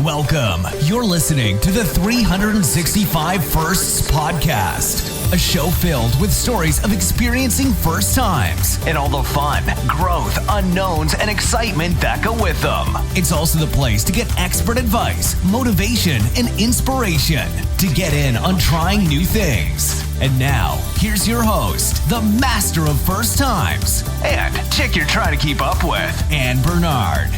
Welcome. You're listening to the 365 Firsts podcast, a show filled with stories of experiencing first times and all the fun, growth, unknowns, and excitement that go with them. It's also the place to get expert advice, motivation, and inspiration to get in on trying new things. And now, here's your host, the master of first times, and chick you're trying to keep up with, Ann Bernard.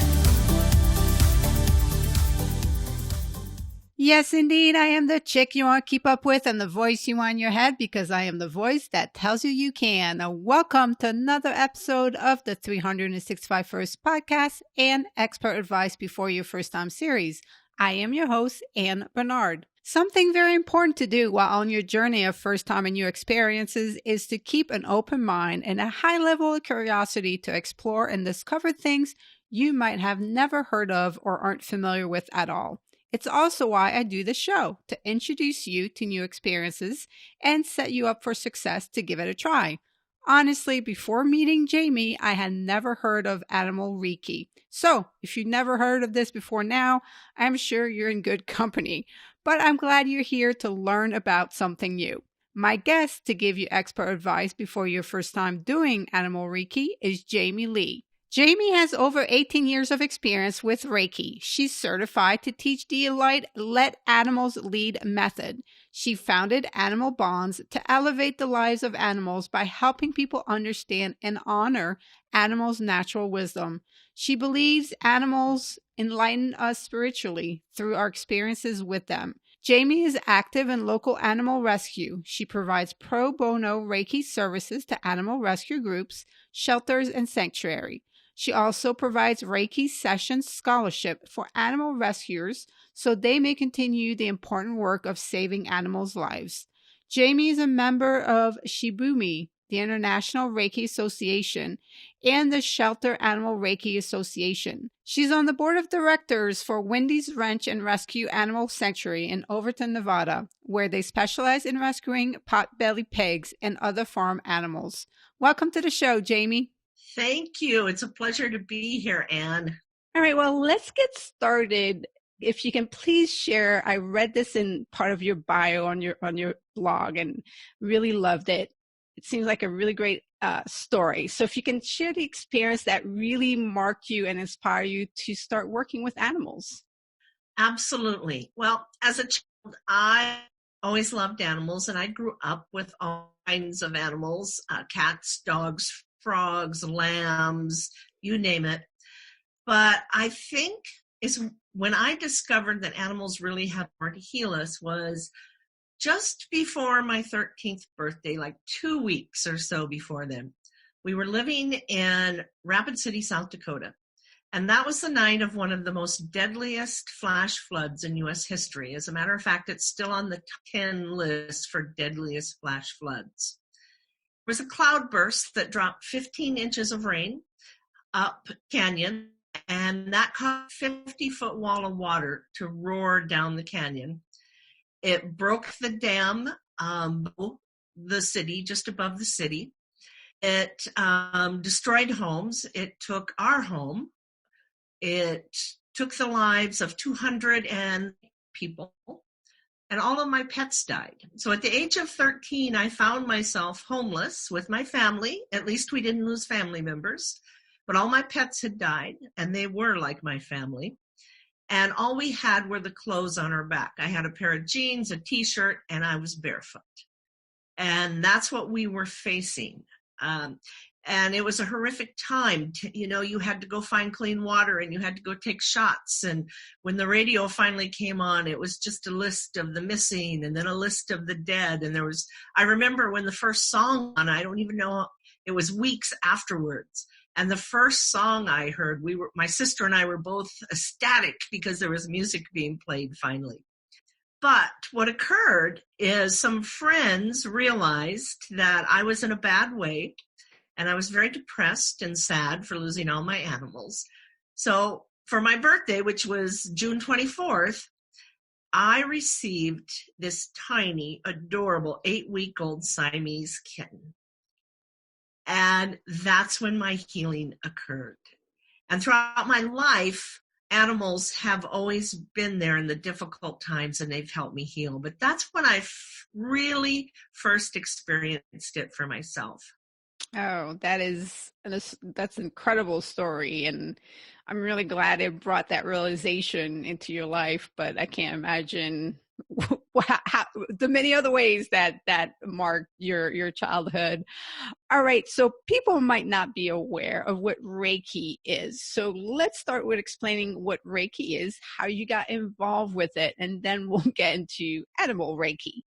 Yes, indeed, I am the chick you want to keep up with and the voice you want in your head because I am the voice that tells you you can. Welcome to another episode of the 365 First podcast and Expert Advice Before Your First Time series. I am your host, Ann Bernard. Something very important to do while on your journey of first time and new experiences is to keep an open mind and a high level of curiosity to explore and discover things you might have never heard of or aren't familiar with at all. It's also why I do the show, to introduce you to new experiences and set you up for success to give it a try. Honestly, before meeting Jamie, I had never heard of animal Reiki. So, if you've never heard of this before now, I'm sure you're in good company. But I'm glad you're here to learn about something new. My guest to give you expert advice before your first time doing animal Reiki is Jamie Lee. Jamie has over 18 years of experience with Reiki. She's certified to teach the Let Animals Lead method. She founded Animal Bonds to elevate the lives of animals by helping people understand and honor animals' natural wisdom. She believes animals enlighten us spiritually through our experiences with them. Jamie is active in local animal rescue. She provides pro bono Reiki services to animal rescue groups, shelters, and sanctuary. She also provides Reiki session scholarship for animal rescuers so they may continue the important work of saving animals' lives. Jamie is a member of Shibumi, the International Reiki Association, and the Shelter Animal Reiki Association. She's on the board of directors for Wendy's Ranch and Rescue Animal Sanctuary in Overton, Nevada, where they specialize in rescuing pot-bellied pigs and other farm animals. Welcome to the show, Jamie. Thank you. It's a pleasure to be here, Ann. All right, well, let's get started. If you can please share, I read this in part of your bio on your blog and really loved it. It seems like a really great story. So if you can share the experience that really marked you and inspired you to start working with animals. Absolutely. Well, as a child, I always loved animals, and I grew up with all kinds of animals, cats, dogs, frogs, lambs, you name it. But I think is when I discovered that animals really have power to heal us was just before my 13th birthday, like 2 weeks or so before then. We were living in Rapid City, South Dakota. And that was the night of one of the most deadliest flash floods in U.S. history. As a matter of fact, it's still on the top 10 list for deadliest flash floods. There was a cloudburst that dropped 15 inches of rain up canyon, and that caused a 50-foot wall of water to roar down the canyon. It broke the dam, the city, just above the city. It destroyed homes. It took our home. It took the lives of 200 people. And all of my pets died. So at the age of 13, I found myself homeless with my family. At least we didn't lose family members. But all my pets had died, and they were like my family. And all we had were the clothes on our back. I had a pair of jeans, a T-shirt, and I was barefoot. And that's what we were facing. And it was a horrific time. You had to go find clean water and you had to go take shots. And when the radio finally came on, it was just a list of the missing and then a list of the dead. And I remember when the first song on, I don't even know, it was weeks afterwards. And the first song I heard, my sister and I were both ecstatic because there was music being played finally. But what occurred is some friends realized that I was in a bad way. And I was very depressed and sad for losing all my animals. So for my birthday, which was June 24th, I received this tiny, adorable 8-week-old Siamese kitten. And that's when my healing occurred. And throughout my life, animals have always been there in the difficult times, and they've helped me heal. But that's when I really first experienced it for myself. Oh, that's an incredible story, and I'm really glad it brought that realization into your life. But I can't imagine the many other ways that marked your childhood. All right, so people might not be aware of what Reiki is. So let's start with explaining what Reiki is, how you got involved with it, and then we'll get into animal Reiki.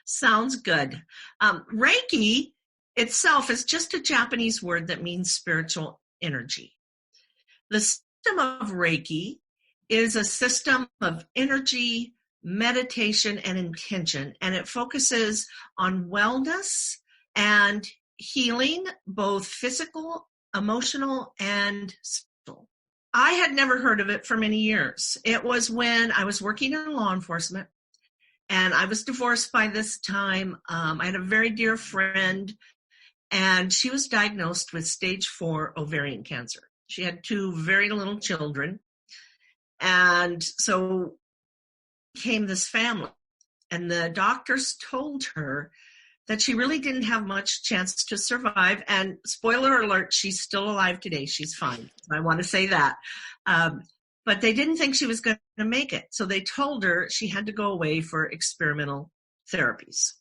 Sounds good. Reiki itself is just a Japanese word that means spiritual energy. The system of Reiki is a system of energy, meditation, and intention, and it focuses on wellness and healing, both physical, emotional, and spiritual. I had never heard of it for many years. It was when I was working in law enforcement, and I was divorced by this time. I had a very dear friend, and she was diagnosed with stage 4 ovarian cancer. She had 2 very little children. And so came this family. And the doctors told her that she really didn't have much chance to survive. And spoiler alert, she's still alive today. She's fine. I want to say that. But they didn't think she was going to make it. So they told her she had to go away for experimental therapies.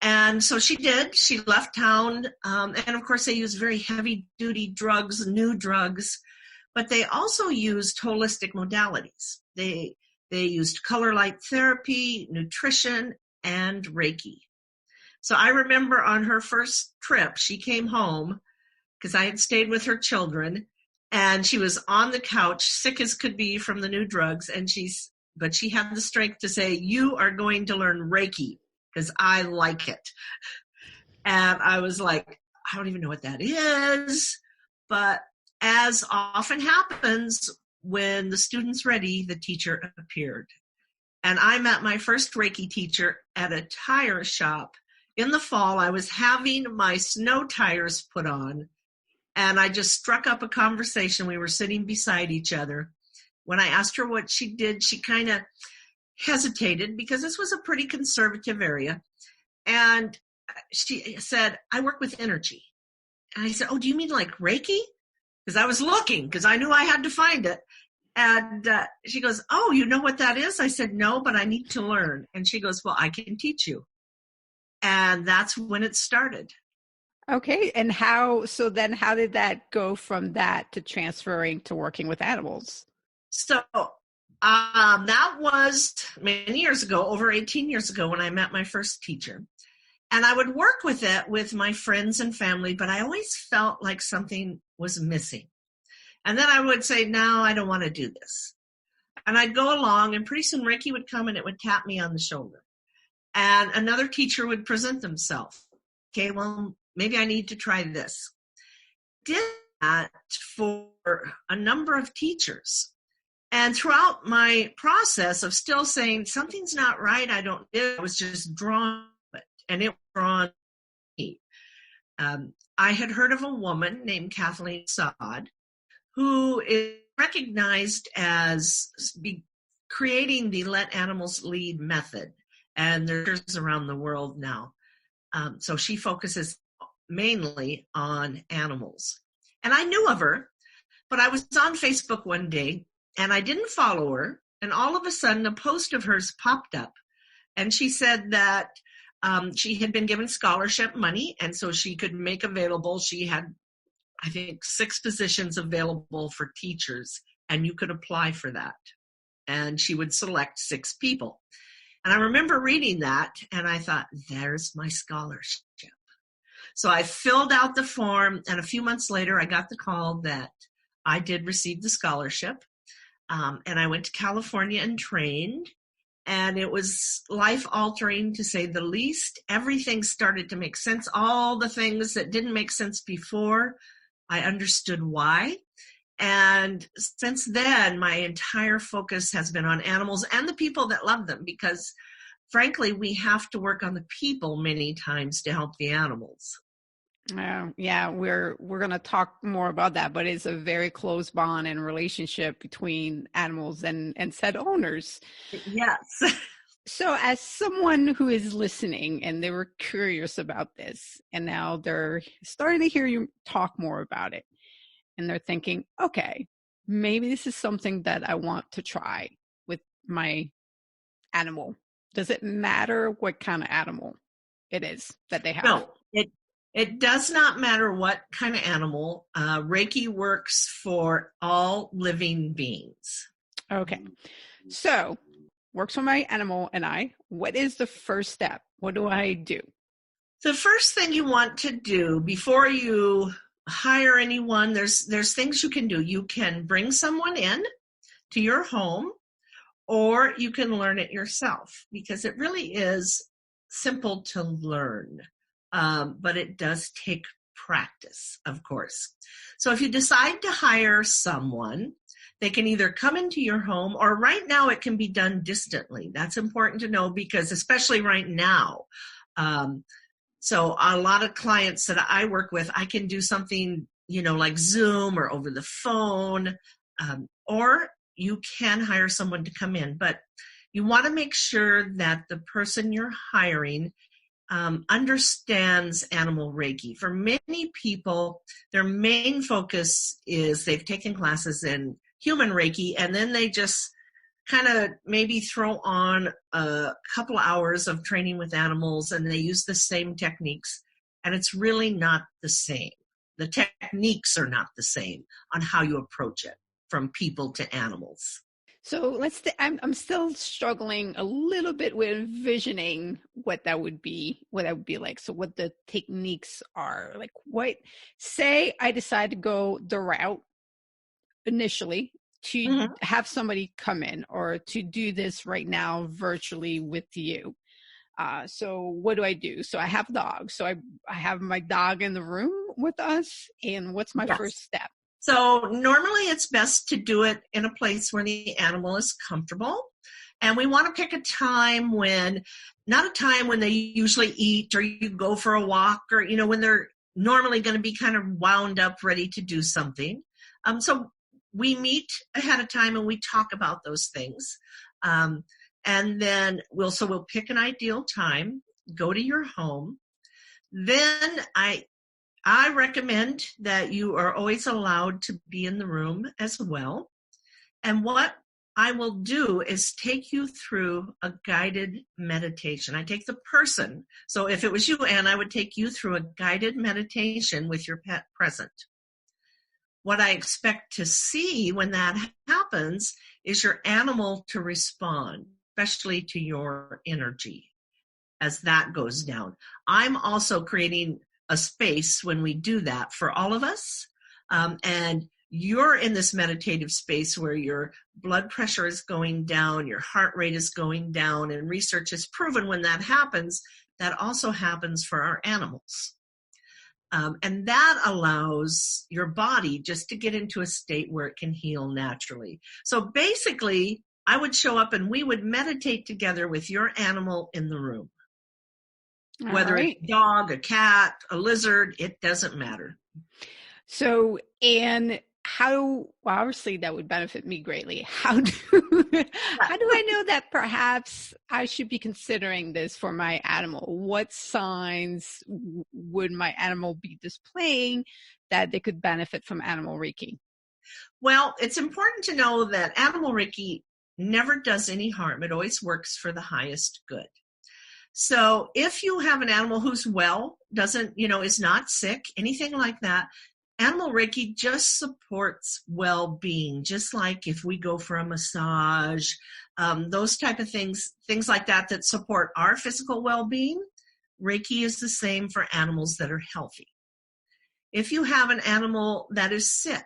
And so she did. She left town. And of course, they used very heavy duty drugs, new drugs, but they also used holistic modalities. They used color light therapy, nutrition, and Reiki. So I remember on her first trip, she came home because I had stayed with her children, and she was on the couch, sick as could be from the new drugs. But she had the strength to say, "You are going to learn Reiki because I like it." And I was like, I don't even know what that is. But as often happens, when the student's ready, the teacher appeared. And I met my first Reiki teacher at a tire shop. In the fall, I was having my snow tires put on, and I just struck up a conversation. We were sitting beside each other. When I asked her what she did, she kind of hesitated because this was a pretty conservative area. And she said, "I work with energy." And I said, "Oh, do you mean like Reiki?" Because I was looking, because I knew I had to find it. And she goes, "Oh, you know what that is?" I said, "No, but I need to learn." And she goes, "Well, I can teach you." And that's when it started. Okay, and how did that go from that to transferring to working with animals? So that was many years ago, over 18 years ago, when I met my first teacher. And I would work with it with my friends and family, but I always felt like something was missing. And then I would say, "No, I don't want to do this." And I'd go along, and pretty soon Reiki would come and it would tap me on the shoulder. And another teacher would present themselves. "Okay, well, maybe I need to try this." Did that for a number of teachers. And throughout my process of still saying, something's not right, I don't do it, I was just drawn to it. And it was drawn to me. I had heard of a woman named Kathleen Saad, who is recognized as creating the Let Animals Lead method. And there's around the world now. So she focuses mainly on animals. And I knew of her, but I was on Facebook one day, and I didn't follow her. And all of a sudden, a post of hers popped up. And she said that she had been given scholarship money, and so she could make available. She had, I think, 6 positions available for teachers, and you could apply for that. And she would select 6 people. And I remember reading that, and I thought, there's my scholarship. So I filled out the form, and a few months later, I got the call that I did receive the scholarship. And I went to California and trained, and it was life-altering, to say the least. Everything started to make sense. All the things that didn't make sense before, I understood why. And since then, my entire focus has been on animals and the people that love them, because frankly, we have to work on the people many times to help the animals. Yeah, we're going to talk more about that, but it's a very close bond and relationship between animals and said owners. Yes. So, as someone who is listening and they were curious about this, and now they're starting to hear you talk more about it, and they're thinking, okay, maybe this is something that I want to try with my animal. Does it matter what kind of animal it is that they have? No, it does not matter what kind of animal. Reiki works for all living beings. Okay. So, works for my animal and I. What is the first step? What do I do? The first thing you want to do before you hire anyone, there's things you can do. You can bring someone in to your home, or you can learn it yourself, because it really is simple to learn, but it does take practice, of course. So if you decide to hire someone, they can either come into your home, or right now it can be done distantly. That's important to know, because especially right now, so a lot of clients that I work with, I can do something, like Zoom or over the phone, or you can hire someone to come in. But you want to make sure that the person you're hiring understands animal Reiki. For many people, their main focus is they've taken classes in human Reiki, and then they just kind of maybe throw on a couple hours of training with animals, and they use the same techniques, and it's really not the same. The techniques are not the same on how you approach it from people to animals. So I'm still struggling a little bit with envisioning what that would be like. So what the techniques are, like, say I decide to go the route initially to have somebody come in, or to do this right now virtually with you. So what do I do? So I have a dog. So I have my dog in the room with us. And what's my first step? So normally it's best to do it in a place where the animal is comfortable. And we want to pick a time not a time when they usually eat, or you go for a walk, or, when they're normally going to be kind of wound up, ready to do something. So we meet ahead of time and we talk about those things. And then we'll pick an ideal time, go to your home. Then I recommend that you are always allowed to be in the room as well. And what I will do is take you through a guided meditation. I take the person. So if it was you, Anne, I would take you through a guided meditation with your pet present. What I expect to see when that happens is your animal to respond, especially to your energy as that goes down. I'm also creating a space when we do that for all of us. And you're in this meditative space where your blood pressure is going down, your heart rate is going down, and research has proven when that happens, that also happens for our animals. And that allows your body just to get into a state where it can heal naturally. So basically, I would show up and we would meditate together with your animal in the room. Whether it's a dog, a cat, a lizard, it doesn't matter. So, and obviously that would benefit me greatly. How do I know that perhaps I should be considering this for my animal? What signs would my animal be displaying that they could benefit from animal Reiki? Well, it's important to know that animal Reiki never does any harm. It always works for the highest good. So if you have an animal who's well, is not sick, anything like that, animal Reiki just supports well-being, just like if we go for a massage, those type of things like that support our physical well-being. Reiki is the same for animals that are healthy. If you have an animal that is sick,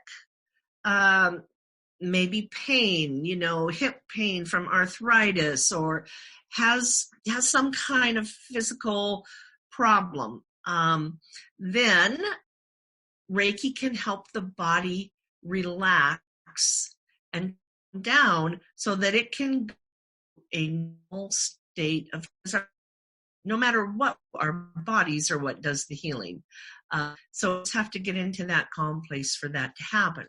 maybe pain, hip pain from arthritis, or has some kind of physical problem, then Reiki can help the body relax and down so that it can go a normal state of, no matter what, our bodies are what does the healing. So you just have to get into that calm place for that to happen.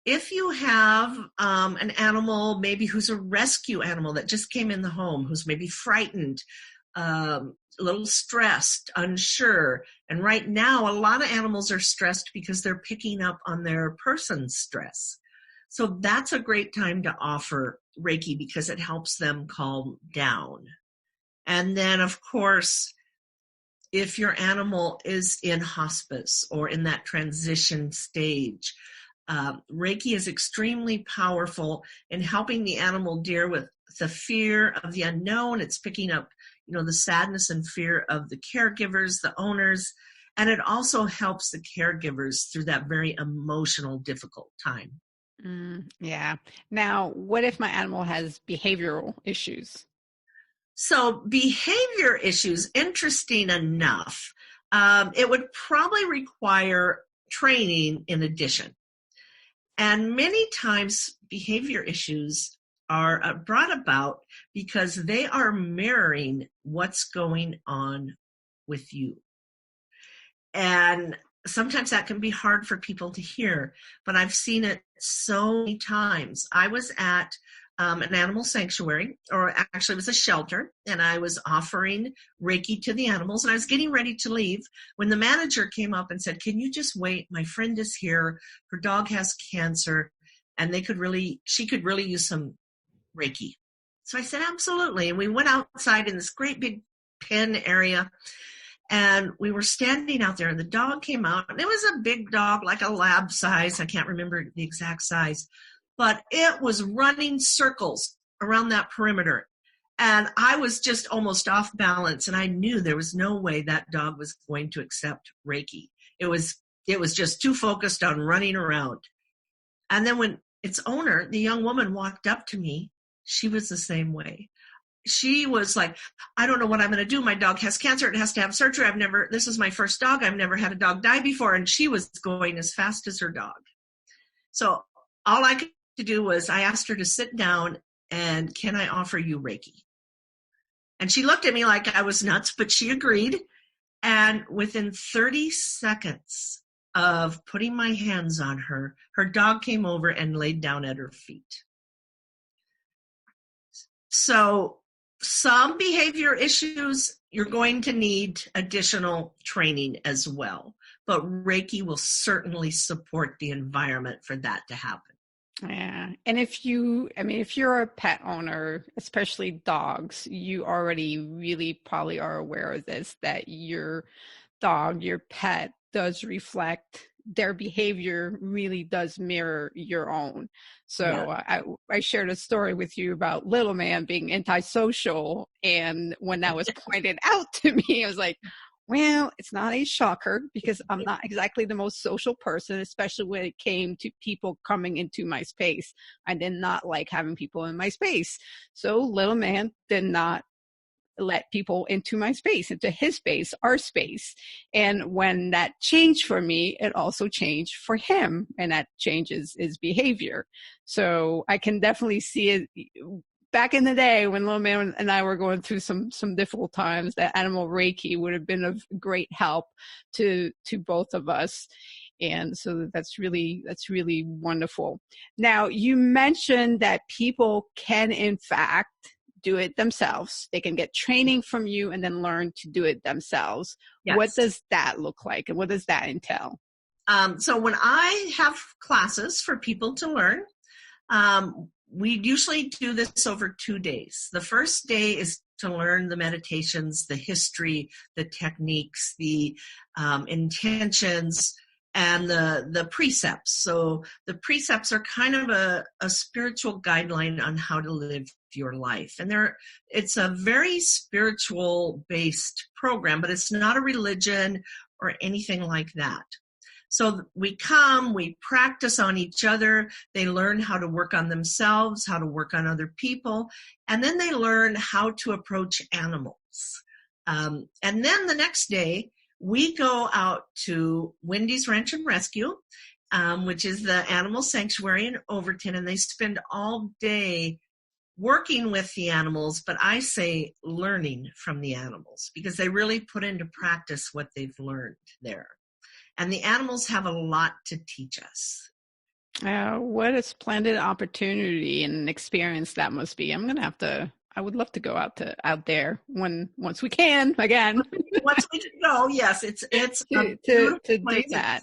If you have an animal, maybe who's a rescue animal that just came in the home, who's maybe frightened, a little stressed, unsure, and right now a lot of animals are stressed because they're picking up on their person's stress. So that's a great time to offer Reiki because it helps them calm down. And then, of course, if your animal is in hospice or in that transition stage, Reiki is extremely powerful in helping the animal deal with the fear of the unknown. It's picking up, the sadness and fear of the caregivers, the owners, and it also helps the caregivers through that very emotional, difficult time. Yeah. Now, what if my animal has behavioral issues? So behavior issues, interesting enough, it would probably require training in addition. And many times behavior issues are brought about because they are mirroring what's going on with you. And sometimes that can be hard for people to hear, but I've seen it so many times. I was at an animal sanctuary, or actually it was a shelter, and I was offering Reiki to the animals, and I was getting ready to leave when the manager came up and said, "Can you just wait? My friend is here. Her dog has cancer, and she could really use some Reiki." So I said, "Absolutely." And we went outside in this great big pen area, and we were standing out there, and the dog came out, and it was a big dog, like a lab size. I can't remember the exact size, but it was running circles around that perimeter. And I was just almost off balance, and I knew there was no way that dog was going to accept Reiki. It was just too focused on running around. And then when its owner, the young woman, walked up to me, she was the same way. She was like, "I don't know what I'm going to do. My dog has cancer. It has to have surgery. This is my first dog. I've never had a dog die before." And she was going as fast as her dog. So all I could do was I asked her to sit down and, "Can I offer you Reiki?" And she looked at me like I was nuts, but she agreed. And within 30 seconds of putting my hands on her, her dog came over and laid down at her feet. So some behavior issues, you're going to need additional training as well. But Reiki will certainly support the environment for that to happen. Yeah. And if you're a pet owner, especially dogs, you already really probably are aware of this, that your dog, your pet, does reflect, their behavior really does mirror your own. So yeah. I shared a story with you about little man being antisocial. And when that was pointed out to me, I was like, well, it's not a shocker because I'm not exactly the most social person, especially when it came to people coming into my space. I did not like having people in my space. So little man did not let people into my space, into his space, our space. And when that changed for me, it also changed for him. And that changes his behavior. So I can definitely see it. Back in the day when little man and I were going through some difficult times, that animal Reiki would have been of great help to both of us. And so that's really wonderful. Now, you mentioned that people can, in fact, do it themselves. They can get training from you and then learn to do it themselves. Yes. What does that look like, and what does that entail? So when I have classes for people to learn, we usually do this over 2 days. The first day is to learn the meditations, the history, the techniques, the intentions, and the precepts. So the precepts are kind of a spiritual guideline on how to live your life. And it's a very spiritual based program, but it's not a religion or anything like that. So we come, we practice on each other. They learn how to work on themselves, how to work on other people, and then they learn how to approach animals. And then the next day, we go out to Wendy's Ranch and Rescue, which is the animal sanctuary in Overton, and they spend all day working with the animals, but I say learning from the animals because they really put into practice what they've learned there. And the animals have a lot to teach us. What a splendid opportunity and experience that must be. I would love to go out there once we can again. Once we can go, yes, it's to do that.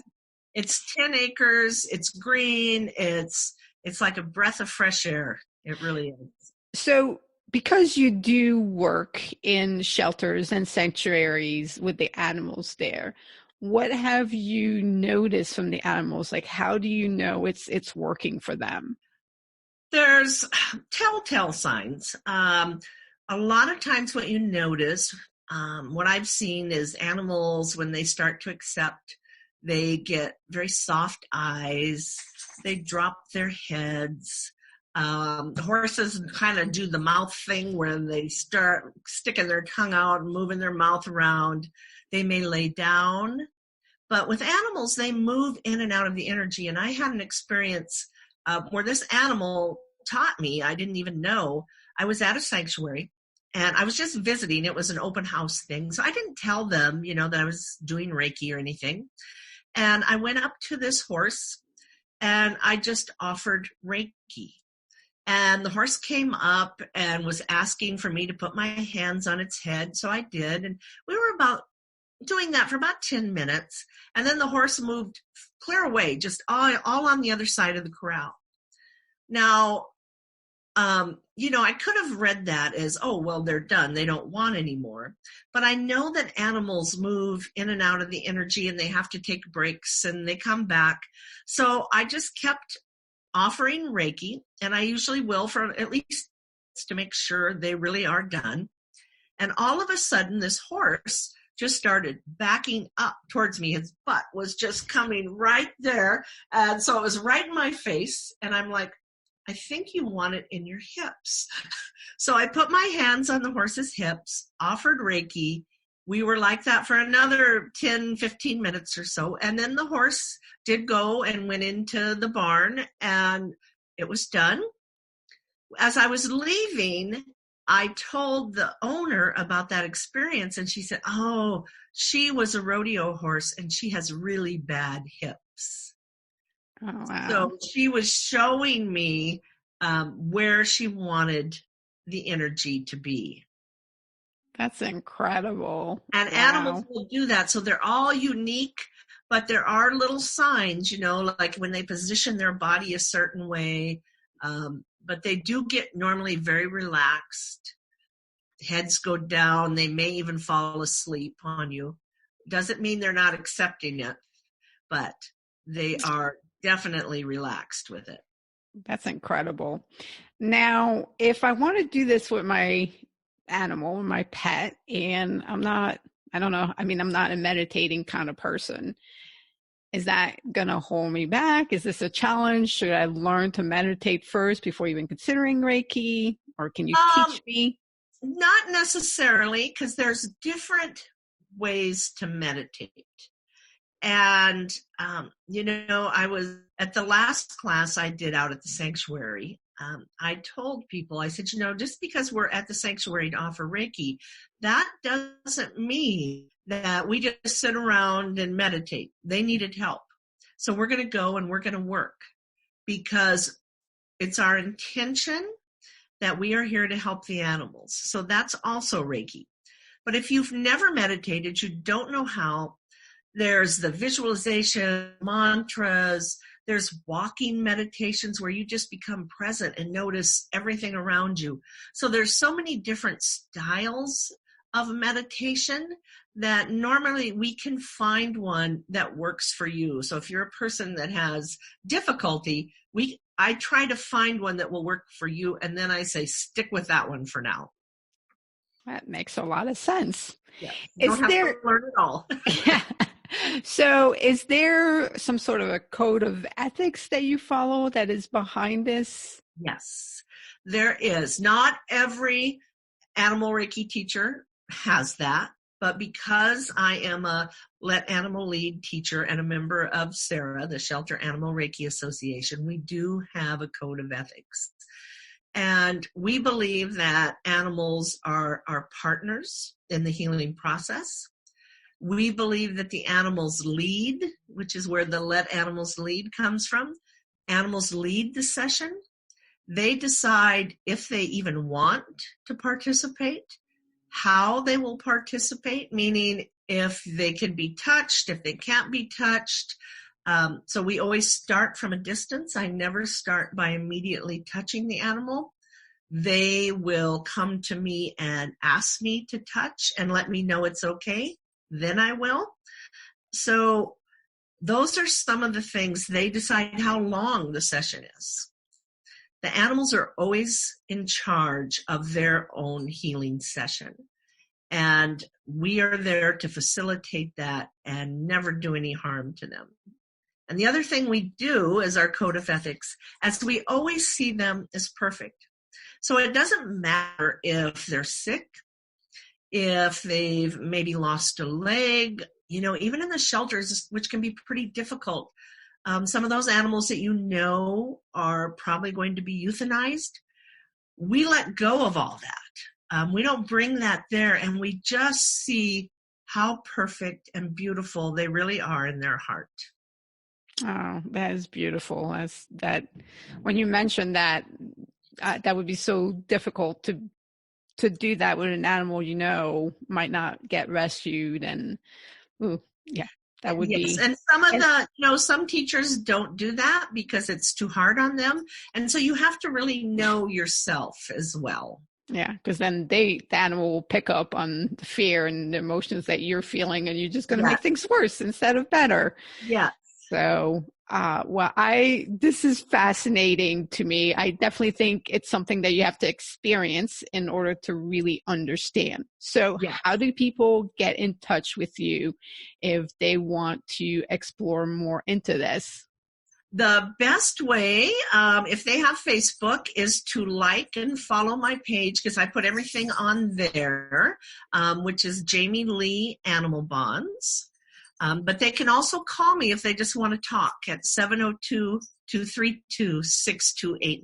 It's 10 acres. It's green. It's like a breath of fresh air. It really is. So because you do work in shelters and sanctuaries with the animals there, what have you noticed from the animals? Like, how do you know it's working for them? There's telltale signs. A lot of times what you notice, what I've seen is animals, when they start to accept, they get very soft eyes. They drop their heads. The horses kind of do the mouth thing where they start sticking their tongue out and moving their mouth around. They may lay down. But with animals, they move in and out of the energy. And I had an experience where this animal taught me, I didn't even know. I was at a sanctuary and I was just visiting. It was an open house thing. So I didn't tell them, that I was doing Reiki or anything. And I went up to this horse and I just offered Reiki. And the horse came up and was asking for me to put my hands on its head. So I did. And we were doing that for about 10 minutes. And then the horse moved clear away, just all on the other side of the corral. Now, I could have read that as, oh, well, they're done. They don't want anymore. But I know that animals move in and out of the energy and they have to take breaks and they come back. So I just kept offering Reiki, and I usually will for at least to make sure they really are done. And all of a sudden, this horse just started backing up towards me. His butt was just coming right there. And so it was right in my face. And I'm like, I think you want it in your hips. So I put my hands on the horse's hips, offered Reiki. We were like that for another 10, 15 minutes or so. And then the horse did go and went into the barn and it was done. As I was leaving, I told the owner about that experience and she said, oh, she was a rodeo horse and she has really bad hips. Oh, wow. So she was showing me where she wanted the energy to be. That's incredible. And wow. Animals will do that. So they're all unique, but there are little signs, like when they position their body a certain way. But they do get normally very relaxed. Heads go down. They may even fall asleep on you. Doesn't mean they're not accepting it, but they are definitely relaxed with it. That's incredible. Now, if I want to do this with my animal, my pet, and I'm not a meditating kind of person, is that going to hold me back? Is this a challenge? Should I learn to meditate first before even considering Reiki? Or can you teach me? Not necessarily, because there's different ways to meditate. And, I was at the last class I did out at the sanctuary. I told people, I said, just because we're at the sanctuary to offer Reiki, that doesn't mean that we just sit around and meditate. They needed help. So we're going to go and we're going to work because it's our intention that we are here to help the animals. So that's also Reiki. But if you've never meditated, you don't know how, there's the visualization, mantras, there's walking meditations where you just become present and notice everything around you. So there's so many different styles of meditation that normally we can find one that works for you. So if you're a person that has difficulty, I try to find one that will work for you. And then I say, stick with that one for now. That makes a lot of sense. Yeah, you don't have to learn it all. Yeah. So is there some sort of a code of ethics that you follow that is behind this? Yes, there is. Not every animal Reiki teacher has that, but because I am a Let Animal Lead teacher and a member of SARA, the Shelter Animal Reiki Association, we do have a code of ethics. And we believe that animals are our partners in the healing process. We believe that the animals lead, which is where the let animals lead comes from. Animals lead the session. They decide if they even want to participate, how they will participate, meaning if they can be touched, if they can't be touched. So we always start from a distance. I never start by immediately touching the animal. They will come to me and ask me to touch and let me know it's okay. Then I will. So those are some of the things. They decide how long the session is. The animals are always in charge of their own healing session. And we are there to facilitate that and never do any harm to them. And the other thing we do as our code of ethics, as we always see them as perfect. So it doesn't matter if they're sick, if they've maybe lost a leg, even in the shelters, which can be pretty difficult. Some of those animals that are probably going to be euthanized, we let go of all that. We don't bring that there, and we just see how perfect and beautiful they really are in their heart. Oh, that is beautiful. When you mentioned that, that would be so difficult to do that with an animal, might not get rescued, and that would be. And some teachers don't do that because it's too hard on them. And so you have to really know yourself as well. Yeah, because then the animal will pick up on the fear and the emotions that you're feeling, and you're just going to make things worse instead of better. Yeah. So, this is fascinating to me. I definitely think it's something that you have to experience in order to really understand. So how do people get in touch with you if they want to explore more into this? The best way, if they have Facebook, is to like and follow my page, because I put everything on there, which is Jamie Lee Animal Bonds. But they can also call me if they just want to talk at 702-232-6289.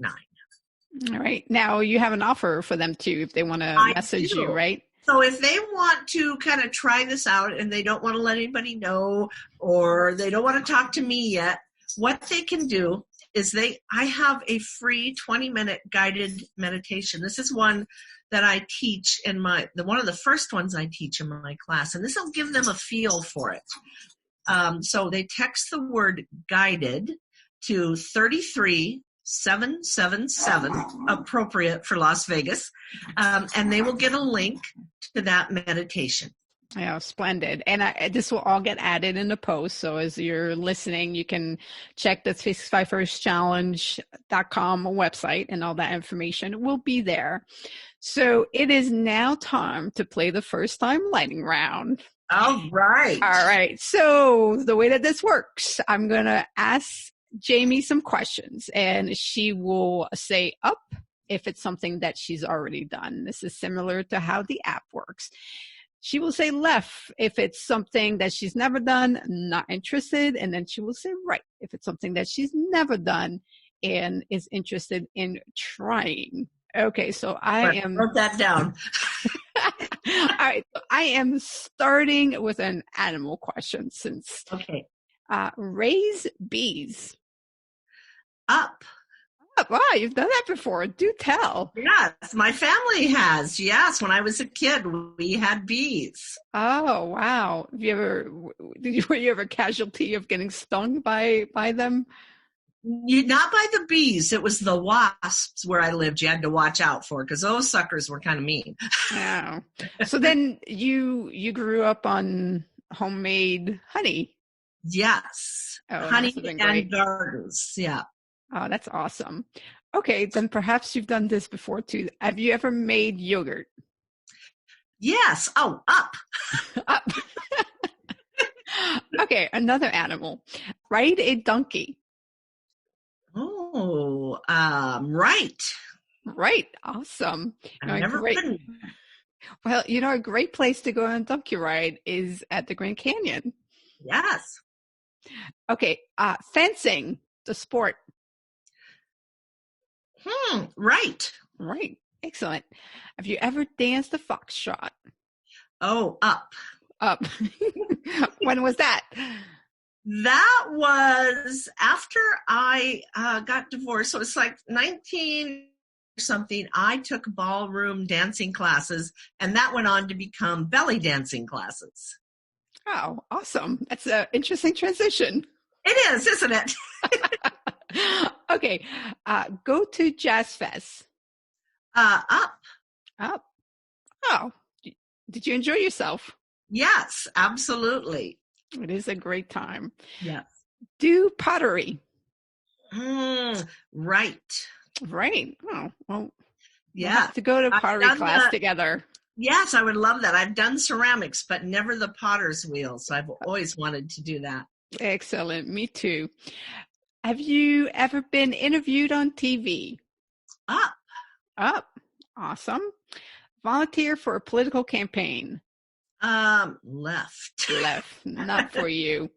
All right. Now you have an offer for them too, if they want to message you, right? So if they want to kind of try this out and they don't want to let anybody know, or they don't want to talk to me yet, what they can do is I have a free 20-minute guided meditation. This is one that I teach one of the first ones I teach in my class, and this will give them a feel for it. So they text the word guided to 33777, appropriate for Las Vegas, and they will get a link to that meditation. Yeah, splendid. And this will all get added in the post. So as you're listening, you can check the 365firstchallenge.com website, and all that information will be there. So it is now time to play the first time lightning round. All right. All right. So the way that this works, I'm going to ask Jamie some questions, and she will say up if it's something that she's already done. This is similar to how the app works. She will say left if it's something that she's never done, not interested, and then she will say right if it's something that she's never done and is interested in trying. Okay, so I wrote that down. All right, so I am starting with an animal question since. Okay. Raise bees. Up. Wow, you've done that before. Do tell. Yes, my family has. Yes, when I was a kid, we had bees. Oh, wow. Were you ever a casualty of getting stung by them? Not by the bees. It was the wasps where I lived you had to watch out for, because those suckers were kind of mean. Oh. So then you grew up on homemade honey. Yes. Oh, honey and gardens. Yeah. Oh, that's awesome. Okay, then perhaps you've done this before too. Have you ever made yogurt? Yes. Oh, up. Up. Okay, another animal. Ride a donkey. Oh, right. Right. Awesome. I've never been. Well, a great place to go on a donkey ride is at the Grand Canyon. Yes. Okay, fencing, the sport. Right. Right. Excellent. Have you ever danced a foxtrot? Oh, up. Up. When was that? That was after I got divorced. So it's like 19 or something. I took ballroom dancing classes, and that went on to become belly dancing classes. Oh, awesome. That's an interesting transition. It is, isn't it? Okay. Go to Jazz Fest. Up. Up. Oh, did you enjoy yourself? Yes, absolutely. It is a great time. Yes. Do pottery. Right. Right. Oh, well, Yeah. we'll have to go to pottery class together. Yes, I would love that. I've done ceramics, but never the potter's wheel. So I've always wanted to do that. Excellent. Me too. Have you ever been interviewed on TV? Up. Up. Awesome. Volunteer for a political campaign. Left. Left. Not for you.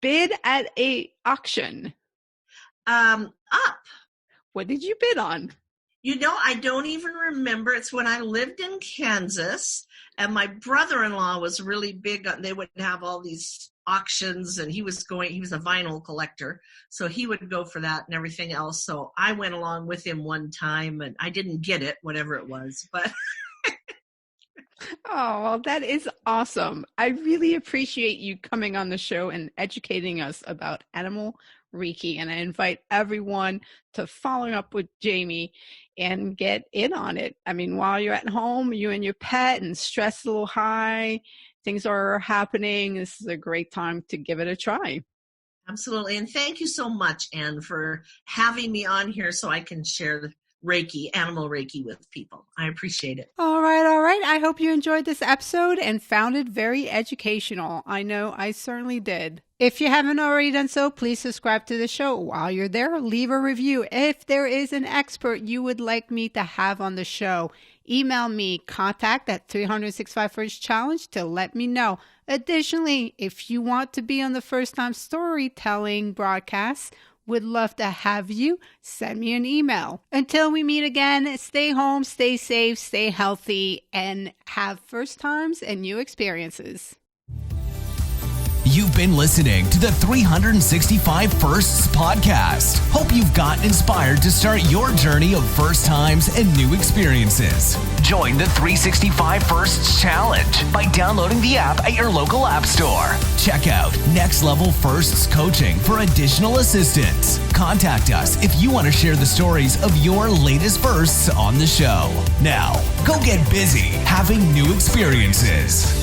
Bid at a auction. Up. What did you bid on? You know, I don't even remember. It's when I lived in Kansas, and my brother-in-law was really big on, they would have all these auctions, and he was a vinyl collector, so he would go for that and everything else. So I went along with him one time, and I didn't get it, whatever it was, but Oh, well, that is awesome. I really appreciate you coming on the show and educating us about animal Reiki. And I invite everyone to follow up with Jamie and get in on it. I mean, while you're at home, you and your pet, and stress is a little high, things are happening. This is a great time to give it a try. Absolutely. And thank you so much, Anne, for having me on here so I can share the Reiki, animal Reiki with people. I appreciate it. All right. I hope you enjoyed this episode and found it very educational. I know I certainly did. If you haven't already done so, please subscribe to the show. While you're there, leave a review. If there is an expert you would like me to have on the show, email me contact@365firstchallenge to let me know. Additionally, if you want to be on the First Time Storytelling broadcast, would love to have you. Send me an email. Until we meet again, stay home, stay safe, stay healthy, and have first times and new experiences. You've been listening to the 365 Firsts podcast. Hope you've gotten inspired to start your journey of first times and new experiences. Join the 365 Firsts Challenge by downloading the app at your local app store. Check out Next Level Firsts Coaching for additional assistance. Contact us if you want to share the stories of your latest firsts on the show. Now, go get busy having new experiences.